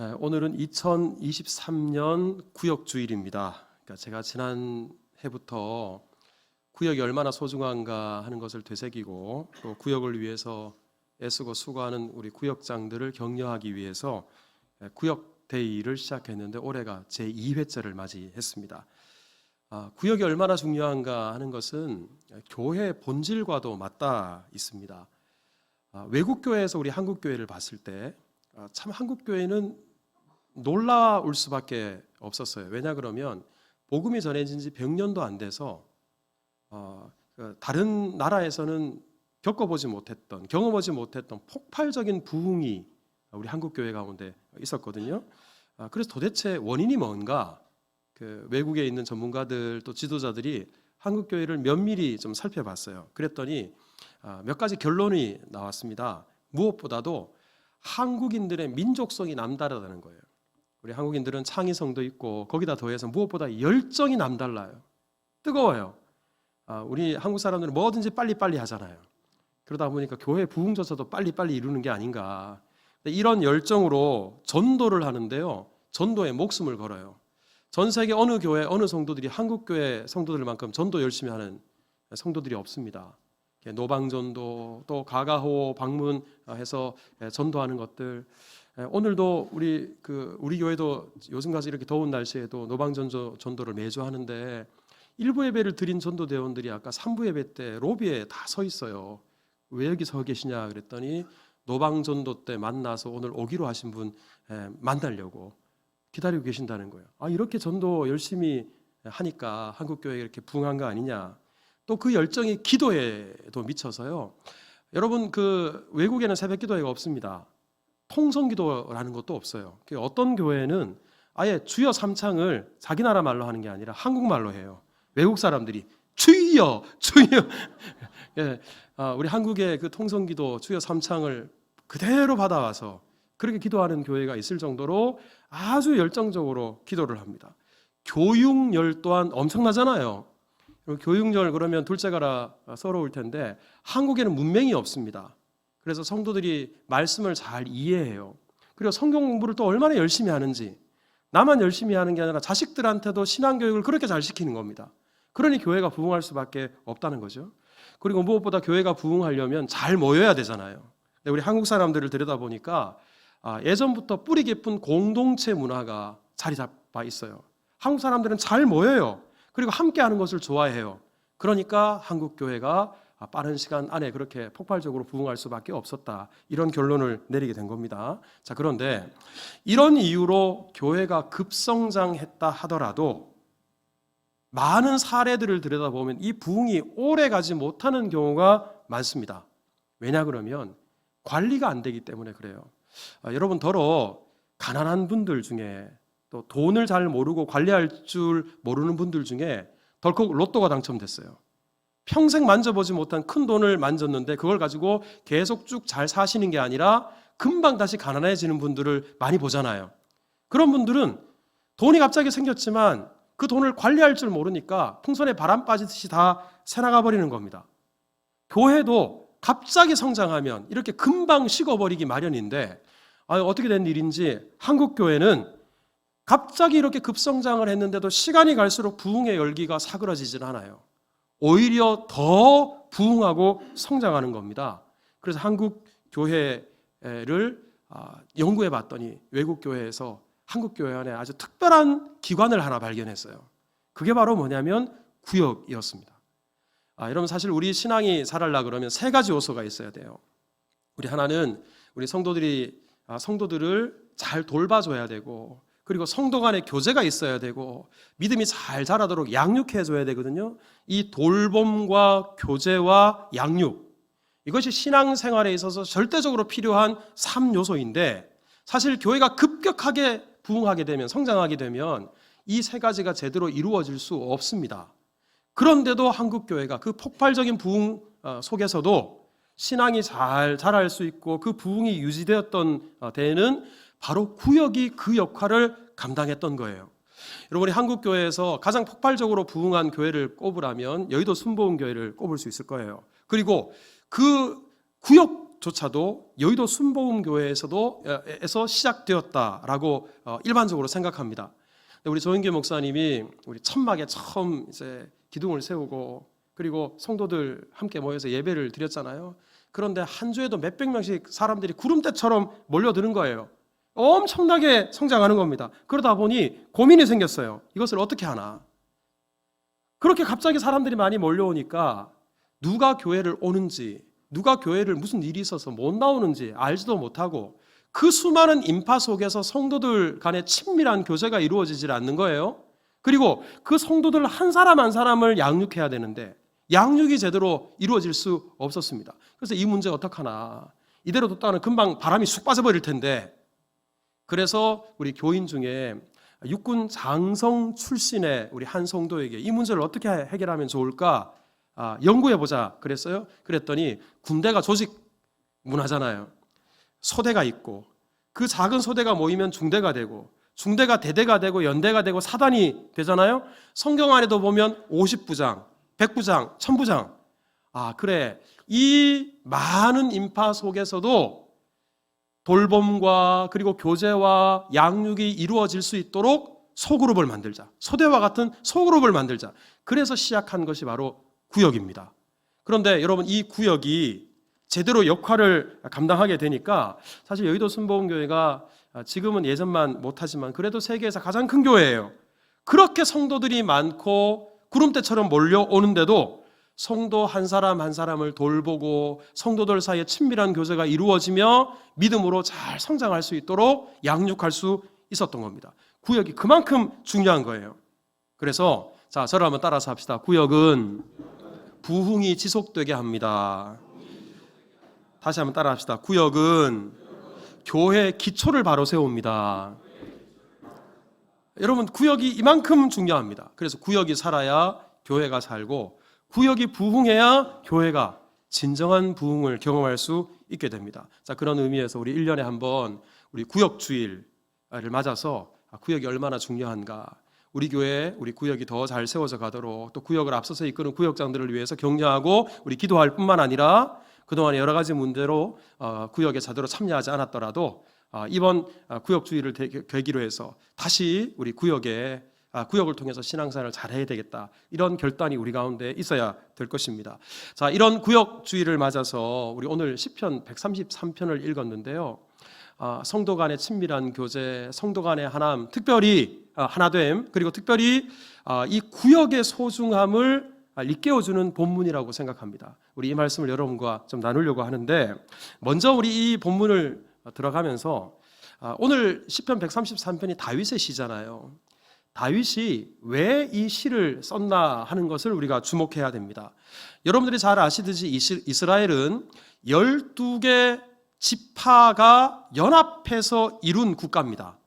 오늘은 2023년 구역주일입니다. 그러니까 제가 지난 해부터 구역이 얼마나 소중한가 하는 것을 되새기고 또 구역을 위해서 애쓰고 수고하는 우리 구역장들을 격려하기 위해서 구역데이를 시작했는데 올해가 제2회째를 맞이했습니다. 구역이 얼마나 중요한가 하는 것은 교회 본질과도 맞닿아 있습니다. 외국 교회에서 우리 한국 교회를 봤을 때 참 한국 교회는 놀라울 수밖에 없었어요. 왜냐 그러면 복음이 전해진 지 100년도 안 돼서 다른 나라에서는 겪어보지 못했던, 경험하지 못했던 폭발적인 부흥이 우리 한국 교회 가운데 있었거든요. 그래서 도대체 원인이 뭔가 외국에 있는 전문가들 또 지도자들이 한국 교회를 면밀히 좀 살펴봤어요. 그랬더니 몇 가지 결론이 나왔습니다. 무엇보다도 한국인들의 민족성이 남다르다는 거예요. 우리 한국인들은 창의성도 있고 거기다 더해서 무엇보다 열정이 남달라요. 뜨거워요. 우리 한국 사람들은 뭐든지 빨리빨리 하잖아요. 그러다 보니까 교회 부흥조차도 빨리빨리 이루는 게 아닌가. 이런 열정으로 전도를 하는데요, 전도에 목숨을 걸어요. 전 세계 어느 교회, 어느 성도들이 한국 교회 성도들만큼 전도 열심히 하는 성도들이 없습니다. 노방전도, 또 가가호 방문해서 전도하는 것들. 오늘도 우리 교회도 요즘까지 이렇게 더운 날씨에도 노방전도를 매주 하는데 일부 예배를 드린 전도대원들이 아까 3부 예배 때 로비에 다 서 있어요. 왜 여기 서 계시냐 그랬더니 노방전도 때 만나서 오늘 오기로 하신 분 만나려고 기다리고 계신다는 거예요. 이렇게 전도 열심히 하니까 한국 교회가 이렇게 부흥한 거 아니냐. 또 그 열정이 기도에도 미쳐서요. 여러분 외국에는 새벽 기도회가 없습니다. 통성 기도라는 것도 없어요. 어떤 교회는 아예 주여 삼창을 자기 나라 말로 하는 게 아니라 한국말로 해요. 외국 사람들이 주여 주여. 예, 우리 한국의 그 통성 기도 주여 삼창을 그대로 받아와서 그렇게 기도하는 교회가 있을 정도로 아주 열정적으로 기도를 합니다. 교육열 또한 엄청나잖아요. 교육열 그러면 둘째가라 서러울 텐데 한국에는 문맹이 없습니다. 그래서 성도들이 말씀을 잘 이해해요. 그리고 성경 공부를 또 얼마나 열심히 하는지, 나만 열심히 하는 게 아니라 자식들한테도 신앙교육을 그렇게 잘 시키는 겁니다. 그러니 교회가 부흥할 수밖에 없다는 거죠. 그리고 무엇보다 교회가 부흥하려면 잘 모여야 되잖아요. 우리 한국 사람들을 들여다보니까 예전부터 뿌리 깊은 공동체 문화가 자리 잡아 있어요. 한국 사람들은 잘 모여요. 그리고 함께하는 것을 좋아해요. 그러니까 한국 교회가 빠른 시간 안에 그렇게 폭발적으로 부흥할 수밖에 없었다. 이런 결론을 내리게 된 겁니다. 자, 그런데 이런 이유로 교회가 급성장했다 하더라도 많은 사례들을 들여다보면 이 부흥이 오래 가지 못하는 경우가 많습니다. 왜냐 그러면 관리가 안 되기 때문에 그래요. 여러분 더러 가난한 분들 중에 또 돈을 잘 모르고 관리할 줄 모르는 분들 중에 덜컥 로또가 당첨됐어요. 평생 만져보지 못한 큰 돈을 만졌는데 그걸 가지고 계속 쭉 잘 사시는 게 아니라 금방 다시 가난해지는 분들을 많이 보잖아요. 그런 분들은 돈이 갑자기 생겼지만 그 돈을 관리할 줄 모르니까 풍선에 바람 빠지듯이 다 새나가 버리는 겁니다. 교회도 갑자기 성장하면 이렇게 금방 식어버리기 마련인데 어떻게 된 일인지 한국 교회는 갑자기 이렇게 급성장을 했는데도 시간이 갈수록 부흥의 열기가 사그러지질 않아요. 오히려 더 부흥하고 성장하는 겁니다. 그래서 한국 교회를 연구해 봤더니 외국 교회에서 한국 교회 안에 아주 특별한 기관을 하나 발견했어요. 그게 바로 뭐냐면 구역이었습니다. 여러분 사실 우리 신앙이 자라려 그러면 세 가지 요소가 있어야 돼요. 우리 하나는 우리 성도들을 잘 돌봐줘야 되고, 그리고 성도 간의 교제가 있어야 되고, 믿음이 잘 자라도록 양육해줘야 되거든요. 이 돌봄과 교제와 양육, 이것이 신앙생활에 있어서 절대적으로 필요한 3요소인데 사실 교회가 급격하게 부흥하게 되면, 성장하게 되면 이 세 가지가 제대로 이루어질 수 없습니다. 그런데도 한국 교회가 그 폭발적인 부흥 속에서도 신앙이 잘 자랄 수 있고 그 부흥이 유지되었던 데에는 바로 구역이 그 역할을 감당했던 거예요. 여러분 우리 한국 교회에서 가장 폭발적으로 부흥한 교회를 꼽으라면 여의도 순복음교회를 꼽을 수 있을 거예요. 그리고 그 구역 교회조차도 여의도 순복음교회에서도 에서 시작되었다라고 일반적으로 생각합니다. 우리 조인규 목사님이 우리 천막에 처음 이제 기둥을 세우고 그리고 성도들 함께 모여서 예배를 드렸잖아요. 그런데 한 주에도 몇백 명씩 사람들이 구름대처럼 몰려드는 거예요. 엄청나게 성장하는 겁니다. 그러다 보니 고민이 생겼어요. 이것을 어떻게 하나. 그렇게 갑자기 사람들이 많이 몰려오니까 누가 교회를 오는지, 누가 교회를 무슨 일이 있어서 못 나오는지 알지도 못하고 그 수많은 인파 속에서 성도들 간의 친밀한 교제가 이루어지질 않는 거예요. 그리고 그 성도들 한 사람 한 사람을 양육해야 되는데 양육이 제대로 이루어질 수 없었습니다. 그래서 이 문제 어떡하나. 이대로 뒀다가는 금방 바람이 쑥 빠져버릴 텐데. 그래서 우리 교인 중에 육군 장성 출신의 우리 한 성도에게 이 문제를 어떻게 해결하면 좋을까 연구해보자 그랬어요. 그랬더니 군대가 조직 문화잖아요. 소대가 있고 그 작은 소대가 모이면 중대가 되고 중대가 대대가 되고 연대가 되고 사단이 되잖아요. 성경 안에도 보면 50부장, 100부장, 1000부장. 그래. 이 많은 인파 속에서도 돌봄과 그리고 교제와 양육이 이루어질 수 있도록 소그룹을 만들자. 소대와 같은 소그룹을 만들자. 그래서 시작한 것이 바로 구역입니다. 그런데 여러분 이 구역이 제대로 역할을 감당하게 되니까 사실 여의도 순복음교회가 지금은 예전만 못하지만 그래도 세계에서 가장 큰 교회예요. 그렇게 성도들이 많고 구름대처럼 몰려오는데도 성도 한 사람 한 사람을 돌보고 성도들 사이에 친밀한 교제가 이루어지며 믿음으로 잘 성장할 수 있도록 양육할 수 있었던 겁니다. 구역이 그만큼 중요한 거예요. 그래서 저를 한번 따라서 합시다. 구역은 부흥이 지속되게 합니다. 다시 한번 따라 합시다. 구역은 교회 기초를 바로 세웁니다. 여러분 구역이 이만큼 중요합니다. 그래서 구역이 살아야 교회가 살고 구역이 부흥해야 교회가 진정한 부흥을 경험할 수 있게 됩니다. 그런 의미에서 우리 1년에 한번 우리 구역주일을 맞아서 구역이 얼마나 중요한가, 우리 교회, 우리 구역이 더 잘 세워져 가도록 또 구역을 앞서서 이끄는 구역장들을 위해서 격려하고 우리 기도할 뿐만 아니라 그동안 여러 가지 문제로 구역에 제대로 참여하지 않았더라도 이번 구역주의를 계기로 해서 다시 우리 구역을 통해서 신앙생활을 잘해야 되겠다. 이런 결단이 우리 가운데 있어야 될 것입니다. 이런 구역주의를 맞아서 우리 오늘 시편 133편을 읽었는데요. 성도 간의 친밀한 교제, 성도 간의 하나됨, 특별히 하나됨, 그리고 특별히 이 구역의 소중함을 일깨워주는 본문이라고 생각합니다. 우리 이 말씀을 여러분과 좀 나누려고 하는데 먼저 우리 이 본문을 들어가면서 오늘 시편 133편이 다윗의 시잖아요. 다윗이 왜 이 시를 썼나 하는 것을 우리가 주목해야 됩니다. 여러분들이 잘 아시듯이 이스라엘은 12개 지파가 연합해서 이룬 국가입니다.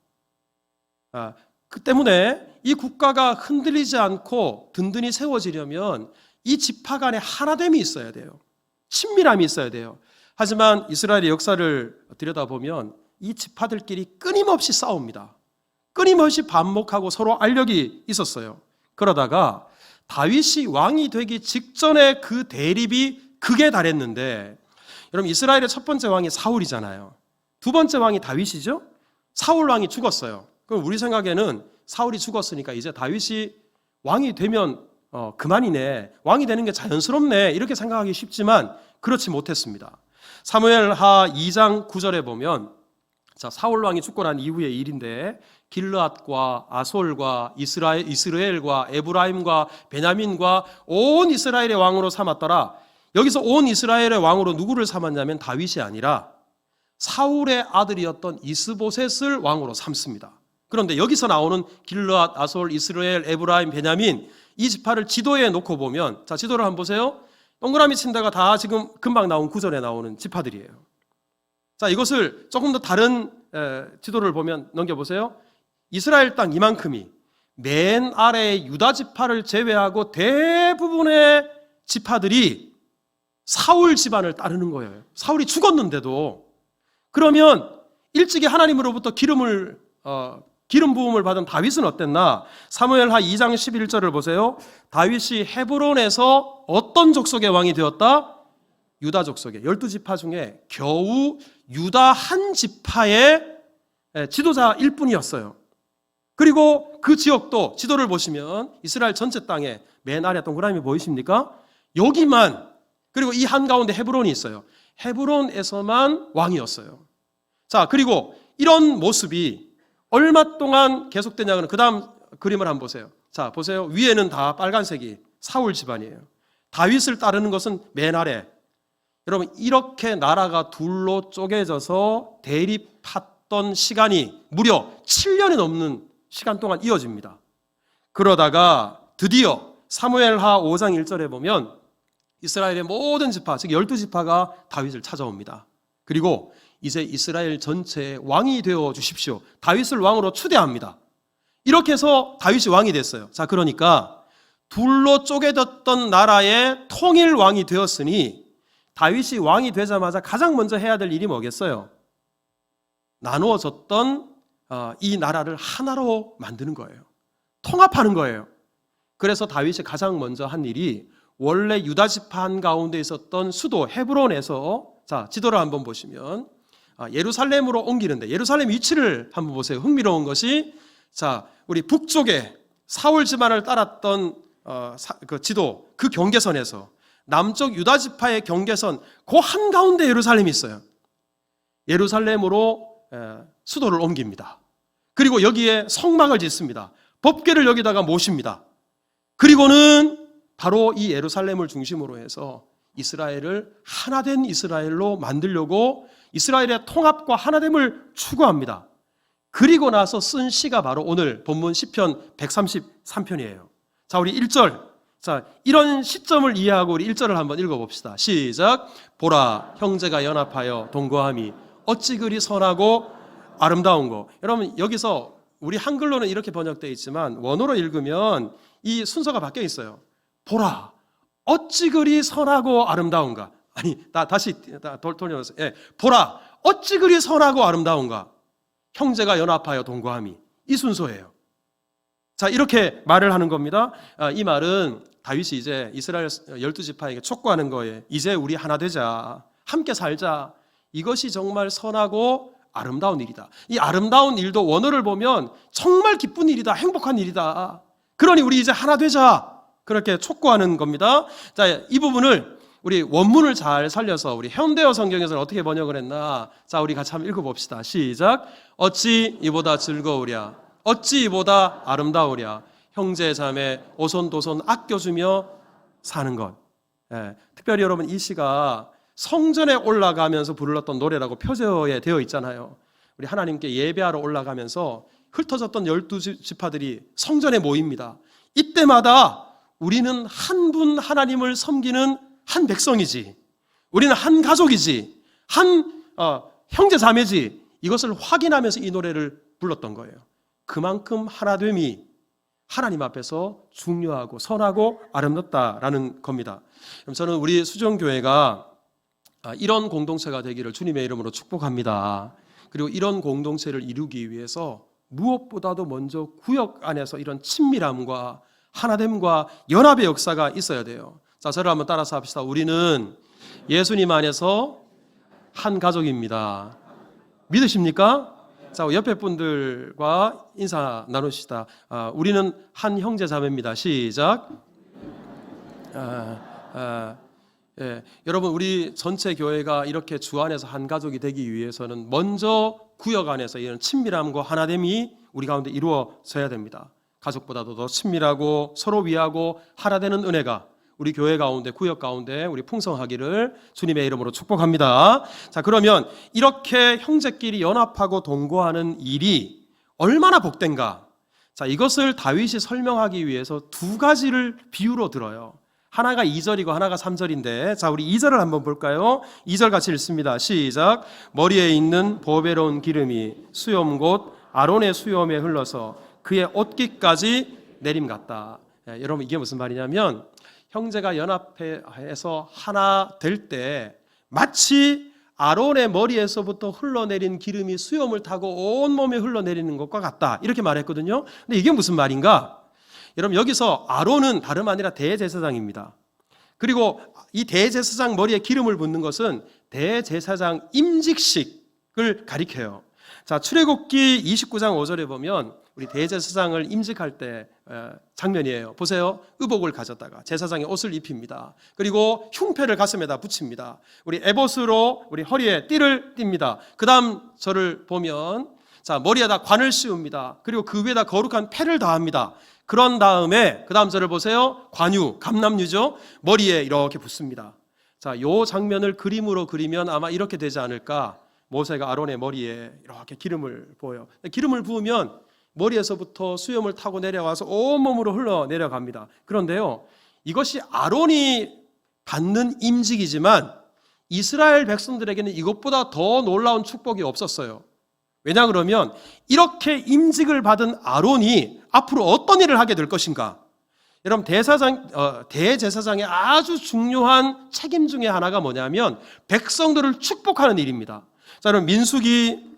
그 때문에 이 국가가 흔들리지 않고 든든히 세워지려면 이 지파 간에 하나됨이 있어야 돼요. 친밀함이 있어야 돼요. 하지만 이스라엘의 역사를 들여다보면 이 지파들끼리 끊임없이 싸웁니다. 끊임없이 반목하고 서로 알력이 있었어요. 그러다가 다윗이 왕이 되기 직전에 그 대립이 극에 달했는데, 여러분 이스라엘의 첫 번째 왕이 사울이잖아요. 두 번째 왕이 다윗이죠. 사울 왕이 죽었어요. 그럼 우리 생각에는 사울이 죽었으니까 이제 다윗이 왕이 되면 그만이네, 왕이 되는 게 자연스럽네, 이렇게 생각하기 쉽지만 그렇지 못했습니다. 사무엘하 2장 9절에 보면 사울 왕이 죽고 난 이후의 일인데 길르앗과 아솔과 이스라엘과 에브라임과 베냐민과 온 이스라엘의 왕으로 삼았더라. 여기서 온 이스라엘의 왕으로 누구를 삼았냐면 다윗이 아니라 사울의 아들이었던 이스보셋을 왕으로 삼습니다. 그런데 여기서 나오는 길르앗, 아솔, 이스라엘, 에브라임, 베냐민, 이 지파를 지도에 놓고 보면, 지도를 한번 보세요. 동그라미 친 데가 다 지금 금방 나온 구절에 나오는 지파들이에요. 이것을 조금 더 다른 지도를 보면 넘겨보세요. 이스라엘 땅 이만큼이 맨 아래의 유다 지파를 제외하고 대부분의 지파들이 사울 집안을 따르는 거예요. 사울이 죽었는데도. 그러면 일찍이 하나님으로부터 기름 부음을 받은 다윗은 어땠나? 사무엘하 2장 11절을 보세요. 다윗이 헤브론에서 어떤 족속의 왕이 되었다? 유다 족속의 12지파 중에 겨우 유다 한 지파의 지도자일 뿐이었어요. 그리고 그 지역도 지도를 보시면 이스라엘 전체 땅에 맨 아래 동그라미 보이십니까? 여기만, 그리고 이 한가운데 헤브론이 있어요. 헤브론에서만 왕이었어요. 자, 그리고 이런 모습이 얼마 동안 계속되냐면 그 다음 그림을 한번 보세요. 자, 보세요. 위에는 다 빨간색이 사울 집안이에요. 다윗을 따르는 것은 맨 아래. 여러분, 이렇게 나라가 둘로 쪼개져서 대립했던 시간이 무려 7년이 넘는 시간 동안 이어집니다. 그러다가 드디어 사무엘하 5장 1절에 보면 이스라엘의 모든 지파, 즉 12지파가 다윗을 찾아옵니다. 그리고 이제 이스라엘 전체의 왕이 되어 주십시오. 다윗을 왕으로 추대합니다. 이렇게 해서 다윗이 왕이 됐어요. 자, 그러니까 둘로 쪼개졌던 나라의 통일 왕이 되었으니 다윗이 왕이 되자마자 가장 먼저 해야 될 일이 뭐겠어요? 나누어졌던 이 나라를 하나로 만드는 거예요. 통합하는 거예요. 그래서 다윗이 가장 먼저 한 일이 원래 유다 지파 한가운데 있었던 수도 헤브론에서, 자, 지도를 한번 보시면 예루살렘으로 옮기는데, 예루살렘 위치를 한번 보세요. 흥미로운 것이, 자, 우리 북쪽에 사울 집안을 따랐던 그 지도, 그 경계선에서 남쪽 유다 지파의 경계선 그 한가운데 예루살렘이 있어요. 예루살렘으로 수도를 옮깁니다. 그리고 여기에 성막을 짓습니다. 법궤를 여기다가 모십니다. 그리고는 바로 이 예루살렘을 중심으로 해서 이스라엘을 하나된 이스라엘로 만들려고 이스라엘의 통합과 하나됨을 추구합니다. 그리고 나서 쓴 시가 바로 오늘 본문 시편 133편이에요. 자, 우리 1절. 자, 이런 시점을 이해하고 우리 1절을 한번 읽어봅시다. 시작. 보라, 형제가 연합하여 동거함이 어찌 그리 선하고 아름다운 거. 여러분, 여기서 우리 한글로는 이렇게 번역되어 있지만 원어로 읽으면 이 순서가 바뀌어 있어요. 보라, 어찌 그리 선하고 아름다운가. 아니, 다시 돌려서, 예, 보라, 어찌 그리 선하고 아름다운가. 형제가 연합하여 동거함이. 이 순서예요. 자, 이렇게 말을 하는 겁니다. 이 말은 다윗이 이제 이스라엘 12지파에게 촉구하는 거예요. 이제 우리 하나 되자. 함께 살자. 이것이 정말 선하고 아름다운 일이다. 이 아름다운 일도 원어를 보면 정말 기쁜 일이다. 행복한 일이다. 그러니 우리 이제 하나 되자. 그렇게 촉구하는 겁니다. 자, 이 부분을 우리 원문을 잘 살려서 우리 현대어 성경에서는 어떻게 번역을 했나? 자, 우리 같이 한번 읽어봅시다. 시작. 어찌 이보다 즐거우랴. 어찌 이보다 아름다우랴. 형제 자매 오손도손 아껴주며 사는 것. 예, 특별히 여러분 이 시가 성전에 올라가면서 불렀던 노래라고 표제어에 되어 있잖아요. 우리 하나님께 예배하러 올라가면서 흩어졌던 12지파들이 성전에 모입니다. 이때마다 우리는 한 분 하나님을 섬기는 한 백성이지, 우리는 한 가족이지, 한 형제 자매지, 이것을 확인하면서 이 노래를 불렀던 거예요. 그만큼 하나됨이 하나님 앞에서 중요하고 선하고 아름답다라는 겁니다. 저는 우리 수정교회가 이런 공동체가 되기를 주님의 이름으로 축복합니다. 그리고 이런 공동체를 이루기 위해서 무엇보다도 먼저 구역 안에서 이런 친밀함과 하나됨과 연합의 역사가 있어야 돼요. 자, 저를 한번 따라서 합시다. 우리는 예수님 안에서 한 가족입니다. 믿으십니까? 자, 옆에 분들과 인사 나누시다. 우리는 한 형제 자매입니다. 시작. 예, 여러분, 우리 전체 교회가 이렇게 주 안에서 한 가족이 되기 위해서는 먼저 구역 안에서 이런 친밀함과 하나됨이 우리 가운데 이루어져야 됩니다. 가족보다도 더 친밀하고 서로 위하고 하나되는 은혜가 우리 교회 가운데, 구역 가운데 우리 풍성하기를 주님의 이름으로 축복합니다. 자, 그러면 이렇게 형제끼리 연합하고 동거하는 일이 얼마나 복된가? 자, 이것을 다윗이 설명하기 위해서 두 가지를 비유로 들어요. 하나가 2절이고 하나가 3절인데, 자, 우리 2절을 한번 볼까요? 2절 같이 읽습니다. 시작. 머리에 있는 보배로운 기름이 수염 곧 아론의 수염에 흘러서 그의 옷깃까지 내림 같다. 예, 여러분, 이게 무슨 말이냐면 형제가 연합해서 하나 될 때 마치 아론의 머리에서부터 흘러내린 기름이 수염을 타고 온몸에 흘러내리는 것과 같다. 이렇게 말했거든요. 근데 이게 무슨 말인가? 여러분, 여기서 아론은 다름 아니라 대제사장입니다. 그리고 이 대제사장 머리에 기름을 붓는 것은 대제사장 임직식을 가리켜요. 자, 출애굽기 29장 5절에 보면 우리 대제사장을 임직할 때 장면이에요. 보세요. 의복을 가졌다가 제사장의 옷을 입힙니다. 그리고 흉패를 가슴에다 붙입니다. 우리 에봇으로 우리 허리에 띠를 띱니다. 그 다음 절을 보면 자, 머리에다 관을 씌웁니다. 그리고 그 위에다 거룩한 패를 다합니다. 그런 다음에 그 다음 절을 보세요. 관유, 감람유죠. 머리에 이렇게 붙습니다. 자, 요 장면을 그림으로 그리면 아마 이렇게 되지 않을까. 모세가 아론의 머리에 이렇게 기름을 부어요. 기름을 부으면 머리에서부터 수염을 타고 내려와서 온몸으로 흘러내려갑니다. 그런데요, 이것이 아론이 받는 임직이지만 이스라엘 백성들에게는 이것보다 더 놀라운 축복이 없었어요. 왜냐 그러면 이렇게 임직을 받은 아론이 앞으로 어떤 일을 하게 될 것인가? 여러분, 대제사장의 아주 중요한 책임 중에 하나가 뭐냐면 백성들을 축복하는 일입니다. 자, 여러분, 민수기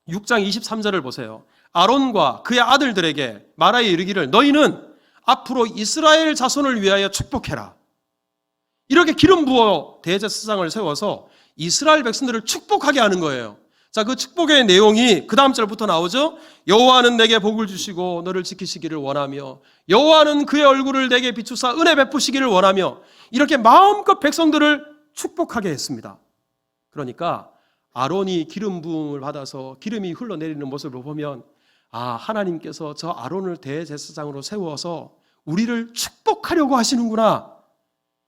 6장 23절을 보세요. 아론과 그의 아들들에게 말하여 이르기를 너희는 앞으로 이스라엘 자손을 위하여 축복해라. 이렇게 기름 부어 대제사장을 세워서 이스라엘 백성들을 축복하게 하는 거예요. 자, 그 축복의 내용이 그 다음 절부터 나오죠. 여호와는 내게 복을 주시고 너를 지키시기를 원하며 여호와는 그의 얼굴을 내게 비추사 은혜 베푸시기를 원하며 이렇게 마음껏 백성들을 축복하게 했습니다. 그러니까 아론이 기름 부음을 받아서 기름이 흘러내리는 모습을 보면 하나님께서 저 아론을 대제사장으로 세워서 우리를 축복하려고 하시는구나.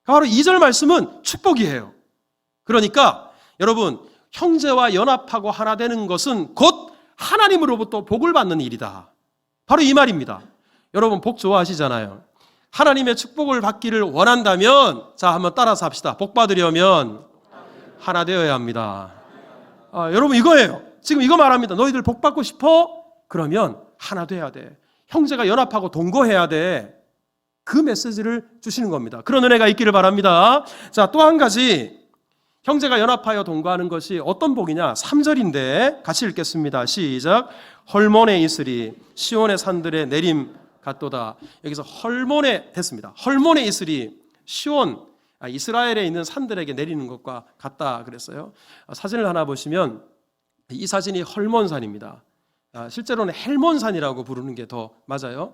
바로 2절 말씀은 축복이에요. 그러니까 여러분, 형제와 연합하고 하나 되는 것은 곧 하나님으로부터 복을 받는 일이다. 바로 이 말입니다. 여러분, 복 좋아하시잖아요. 하나님의 축복을 받기를 원한다면 자, 한번 따라서 합시다. 복 받으려면 하나 되어야 합니다. 여러분, 이거예요. 지금 이거 말합니다. 너희들 복 받고 싶어? 그러면 하나 돼야 돼. 형제가 연합하고 동거해야 돼. 그 메시지를 주시는 겁니다. 그런 은혜가 있기를 바랍니다. 자, 또 한 가지, 형제가 연합하여 동거하는 것이 어떤 복이냐? 3절인데 같이 읽겠습니다. 시작. 헐몬에 있으리 시온의 산들의 내림 같도다. 여기서 헐몬에 됐습니다. 헐몬에 있으리 시온, 이스라엘에 있는 산들에게 내리는 것과 같다 그랬어요. 사진을 하나 보시면 이 사진이 헐몬산입니다. 실제로는 헬몬산이라고 부르는 게 더 맞아요.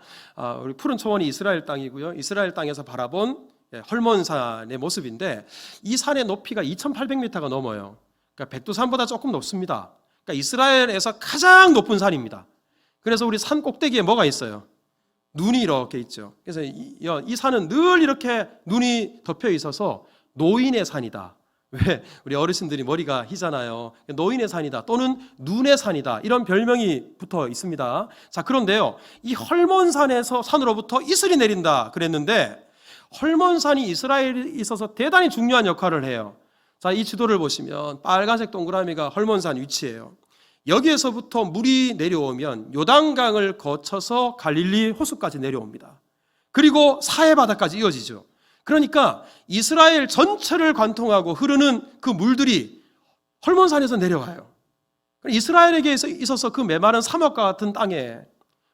우리 푸른 초원이 이스라엘 땅이고요. 이스라엘 땅에서 바라본 헐몬산의 모습인데 이 산의 높이가 2,800m가 넘어요. 그러니까 백두산보다 조금 높습니다. 그러니까 이스라엘에서 가장 높은 산입니다. 그래서 우리 산 꼭대기에 뭐가 있어요? 눈이 이렇게 있죠. 그래서 이 산은 늘 이렇게 눈이 덮여 있어서 노인의 산이다. 왜? 우리 어르신들이 머리가 희잖아요. 노인의 산이다 또는 눈의 산이다, 이런 별명이 붙어 있습니다. 자, 그런데요, 이 헐몬산에서 산으로부터 이슬이 내린다 그랬는데 헐몬산이 이스라엘에 있어서 대단히 중요한 역할을 해요. 자, 이 지도를 보시면 빨간색 동그라미가 헐몬산 위치예요. 여기에서부터 물이 내려오면 요단강을 거쳐서 갈릴리 호수까지 내려옵니다. 그리고 사해 바다까지 이어지죠. 그러니까 이스라엘 전체를 관통하고 흐르는 그 물들이 헐몬산에서 내려와요. 이스라엘에게 있어서 그 메마른 사막과 같은 땅에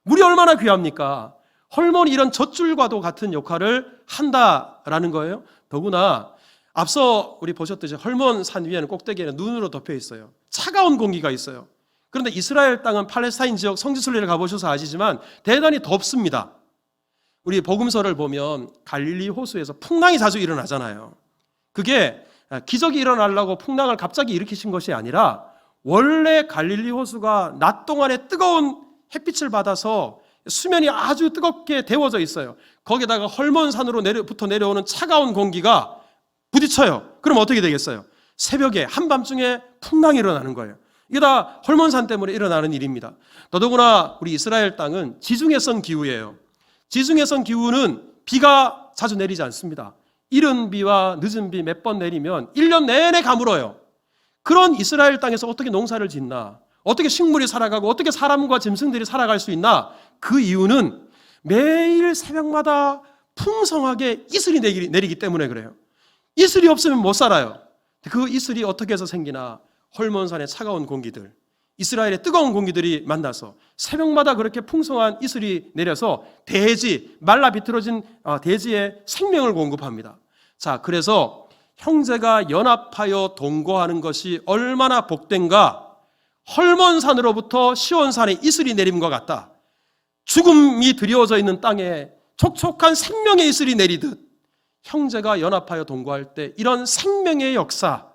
물이 얼마나 귀합니까? 헐몬이 이런 젖줄과도 같은 역할을 한다라는 거예요. 더구나 앞서 우리 보셨듯이 헐몬산 위에는 꼭대기에는 눈으로 덮여 있어요. 차가운 공기가 있어요. 그런데 이스라엘 땅은 팔레스타인 지역 성지순례를 가보셔서 아시지만 대단히 덥습니다. 우리 복음서를 보면 갈릴리 호수에서 풍랑이 자주 일어나잖아요. 그게 기적이 일어나려고 풍랑을 갑자기 일으키신 것이 아니라 원래 갈릴리 호수가 낮 동안에 뜨거운 햇빛을 받아서 수면이 아주 뜨겁게 데워져 있어요. 거기다가 헐몬산으로부터 내려오는 차가운 공기가 부딪혀요. 그럼 어떻게 되겠어요? 새벽에 한밤중에 풍랑이 일어나는 거예요. 이게 다 헐몬산 때문에 일어나는 일입니다. 더더구나 우리 이스라엘 땅은 지중해성 기후예요. 지중해성 기후는 비가 자주 내리지 않습니다. 이른 비와 늦은 비 몇 번 내리면 1년 내내 가물어요. 그런 이스라엘 땅에서 어떻게 농사를 짓나? 어떻게 식물이 살아가고 어떻게 사람과 짐승들이 살아갈 수 있나? 그 이유는 매일 새벽마다 풍성하게 이슬이 내리기 때문에 그래요. 이슬이 없으면 못 살아요. 그 이슬이 어떻게 해서 생기나? 헐몬산의 차가운 공기들, 이스라엘의 뜨거운 공기들이 만나서 새벽마다 그렇게 풍성한 이슬이 내려서 대지, 말라 비틀어진 대지에 생명을 공급합니다. 자, 그래서 형제가 연합하여 동거하는 것이 얼마나 복된가. 헐몬산으로부터 시온산에 이슬이 내림과 같다. 죽음이 드리워져 있는 땅에 촉촉한 생명의 이슬이 내리듯 형제가 연합하여 동거할 때 이런 생명의 역사,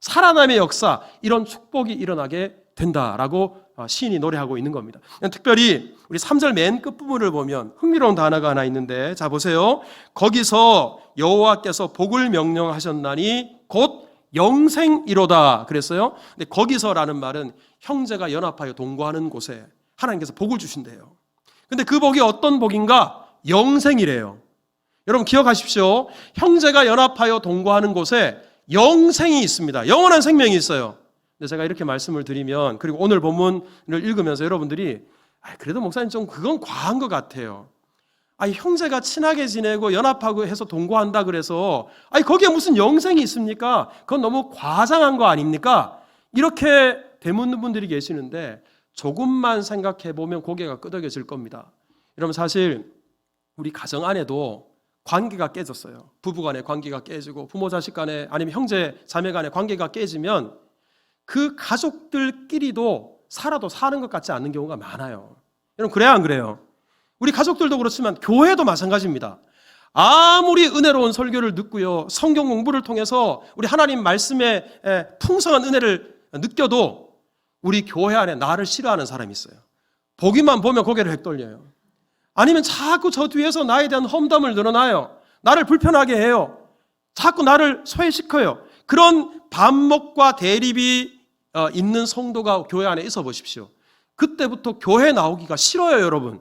살아남의 역사, 이런 축복이 일어나게 된다라고 시인이 노래하고 있는 겁니다. 특별히 우리 3절 맨 끝부분을 보면 흥미로운 단어가 하나 있는데, 자 보세요. 거기서 여호와께서 복을 명령하셨나니 곧 영생이로다 그랬어요. 근데 거기서라는 말은 형제가 연합하여 동거하는 곳에 하나님께서 복을 주신대요. 근데 그 복이 어떤 복인가? 영생이래요. 여러분 기억하십시오. 형제가 연합하여 동거하는 곳에 영생이 있습니다. 영원한 생명이 있어요. 근데 제가 이렇게 말씀을 드리면, 그리고 오늘 본문을 읽으면서 여러분들이 그래도 목사님 좀 그건 과한 것 같아요. 형제가 친하게 지내고 연합하고 해서 동거한다 그래서 거기에 무슨 영생이 있습니까? 그건 너무 과장한 거 아닙니까? 이렇게 되묻는 분들이 계시는데, 조금만 생각해 보면 고개가 끄덕여질 겁니다. 여러분 사실 우리 가정 안에도 관계가 깨졌어요. 부부 간의 관계가 깨지고 부모 자식 간에, 아니면 형제 자매 간의 관계가 깨지면 그 가족들끼리도 살아도 사는 것 같지 않는 경우가 많아요. 여러분 그래요 안 그래요? 우리 가족들도 그렇지만 교회도 마찬가지입니다. 아무리 은혜로운 설교를 듣고요, 성경 공부를 통해서 우리 하나님 말씀의 풍성한 은혜를 느껴도 우리 교회 안에 나를 싫어하는 사람이 있어요. 보기만 보면 고개를 획 돌려요. 아니면 자꾸 저 뒤에서 나에 대한 험담을 늘어놔요. 나를 불편하게 해요. 자꾸 나를 소외시켜요. 그런 반목과 대립이 있는 성도가 교회 안에 있어 보십시오. 그때부터 교회 나오기가 싫어요, 여러분.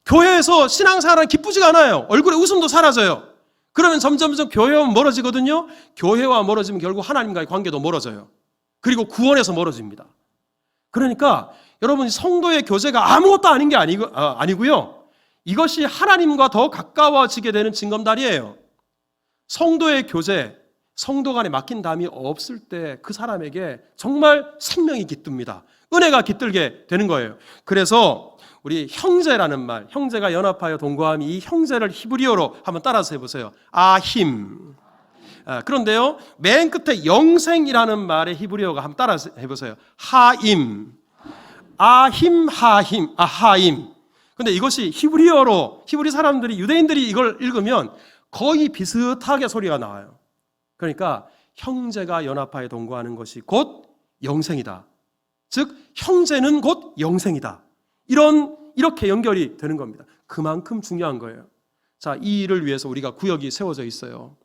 교회에서 신앙생활은 기쁘지가 않아요. 얼굴에 웃음도 사라져요. 그러면 점점 교회와 멀어지거든요. 교회와 멀어지면 결국 하나님과의 관계도 멀어져요. 그리고 구원에서 멀어집니다. 그러니까 여러분 성도의 교제가 아무것도 아닌 게 아니고요. 이것이 하나님과 더 가까워지게 되는 징검다리예요. 성도의 교제, 성도 간에 막힌 담이 없을 때 그 사람에게 정말 생명이 깃듭니다. 은혜가 깃들게 되는 거예요. 그래서 우리 형제라는 말, 형제가 연합하여 동거함이, 이 형제를 히브리어로 한번 따라서 해보세요. 아힘. 그런데요, 맨 끝에 영생이라는 말의 히브리어가 한번 따라서 해보세요. 하임. 아힘, 하힘, 아하임. 근데 이것이 히브리어로, 히브리 사람들이, 유대인들이 이걸 읽으면 거의 비슷하게 소리가 나와요. 그러니까 형제가 연합하여 동거하는 것이 곧 영생이다. 즉 형제는 곧 영생이다. 이렇게 연결이 되는 겁니다. 그만큼 중요한 거예요. 자, 이 일을 위해서 우리가 구역이 세워져 있어요.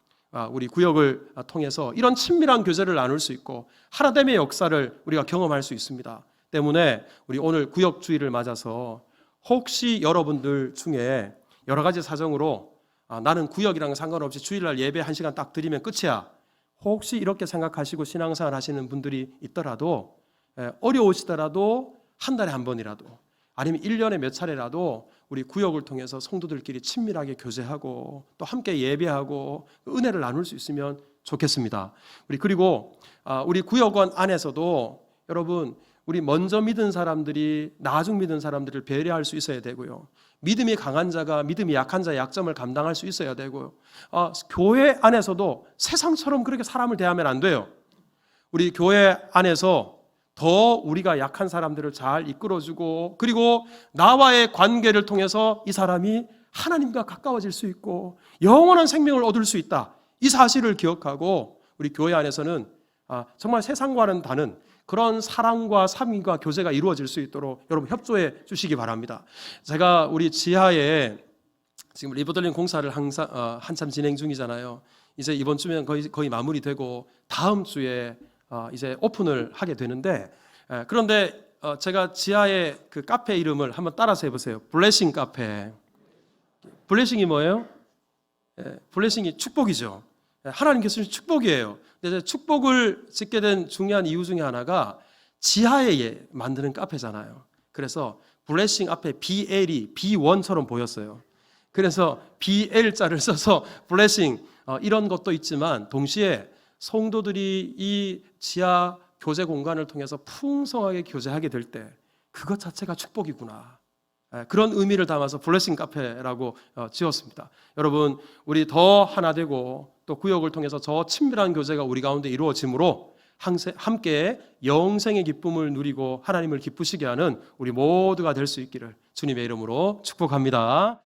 우리 구역을 통해서 이런 친밀한 교제를 나눌 수 있고 하나됨의 역사를 우리가 경험할 수 있습니다. 때문에 우리 오늘 구역주의를 맞아서 혹시 여러분들 중에 여러 가지 사정으로 나는 구역이랑 상관없이 주일날 예배 1시간 딱 드리면 끝이야, 혹시 이렇게 생각하시고 신앙생활 하시는 분들이 있더라도, 어려우시더라도 한 달에 한 번이라도, 아니면 1년에 몇 차례라도 우리 구역을 통해서 성도들끼리 친밀하게 교제하고 또 함께 예배하고 은혜를 나눌 수 있으면 좋겠습니다. 그리고 우리 구역원 안에서도 여러분, 우리 먼저 믿은 사람들이 나중 믿은 사람들을 배려할 수 있어야 되고요. 믿음이 강한 자가 믿음이 약한 자의 약점을 감당할 수 있어야 되고요. 교회 안에서도 세상처럼 그렇게 사람을 대하면 안 돼요. 우리 교회 안에서 더 우리가 약한 사람들을 잘 이끌어주고, 그리고 나와의 관계를 통해서 이 사람이 하나님과 가까워질 수 있고 영원한 생명을 얻을 수 있다. 이 사실을 기억하고 우리 교회 안에서는 정말 세상과는 다른 그런 사랑과 삼위과 교제가 이루어질 수 있도록 여러분 협조해 주시기 바랍니다. 제가 우리 지하에 지금 리모델링 공사를 한참 진행 중이잖아요. 이제 이번 주면 거의 마무리되고 다음 주에 이제 오픈을 하게 되는데, 그런데 제가 지하에 그 카페 이름을 한번 따라서 해보세요. 블레싱 카페. 블레싱이 뭐예요? 블레싱이 축복이죠. 하나님께서 축복이에요. 근데 축복을 짓게 된 중요한 이유 중에 하나가 지하에 만드는 카페잖아요. 그래서 블레싱 앞에 BL이 B1처럼 보였어요. 그래서 BL자를 써서 블레싱, 이런 것도 있지만 동시에 성도들이 이 지하 교제 공간을 통해서 풍성하게 교제하게 될 때 그것 자체가 축복이구나. 그런 의미를 담아서 블레싱 카페라고 지었습니다. 여러분, 우리 더 하나 되고 또 구역을 통해서 저 친밀한 교제가 우리 가운데 이루어지므로 함께 영생의 기쁨을 누리고 하나님을 기쁘시게 하는 우리 모두가 될 수 있기를 주님의 이름으로 축복합니다.